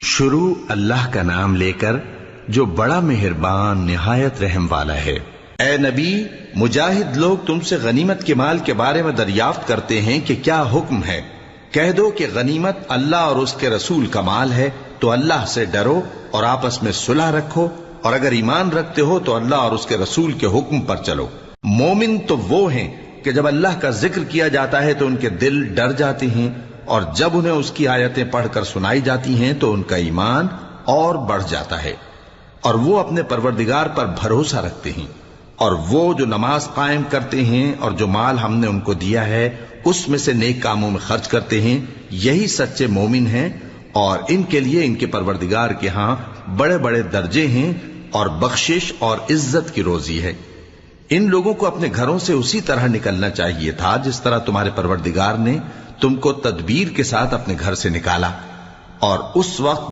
شروع اللہ کا نام لے کر جو بڑا مہربان نہایت رحم والا ہے۔ اے نبی، مجاہد لوگ تم سے غنیمت کے مال کے بارے میں دریافت کرتے ہیں کہ کیا حکم ہے۔ کہہ دو کہ غنیمت اللہ اور اس کے رسول کا مال ہے، تو اللہ سے ڈرو اور آپس میں صلح رکھو، اور اگر ایمان رکھتے ہو تو اللہ اور اس کے رسول کے حکم پر چلو۔ مومن تو وہ ہیں کہ جب اللہ کا ذکر کیا جاتا ہے تو ان کے دل ڈر جاتے ہیں، اور جب انہیں اس کی آیتیں پڑھ کر سنائی جاتی ہیں تو ان کا ایمان اور بڑھ جاتا ہے، اور وہ اپنے پروردگار پر بھروسہ رکھتے ہیں، اور وہ جو نماز قائم کرتے ہیں اور جو مال ہم نے ان کو دیا ہے اس میں سے نیک کاموں میں خرچ کرتے ہیں، یہی سچے مومن ہیں، اور ان کے لیے ان کے پروردگار کے ہاں بڑے بڑے درجے ہیں اور بخشش اور عزت کی روزی ہے۔ ان لوگوں کو اپنے گھروں سے اسی طرح نکلنا چاہیے تھا جس طرح تمہارے پروردگار نے تم کو تدبیر کے ساتھ اپنے گھر سے نکالا، اور اس وقت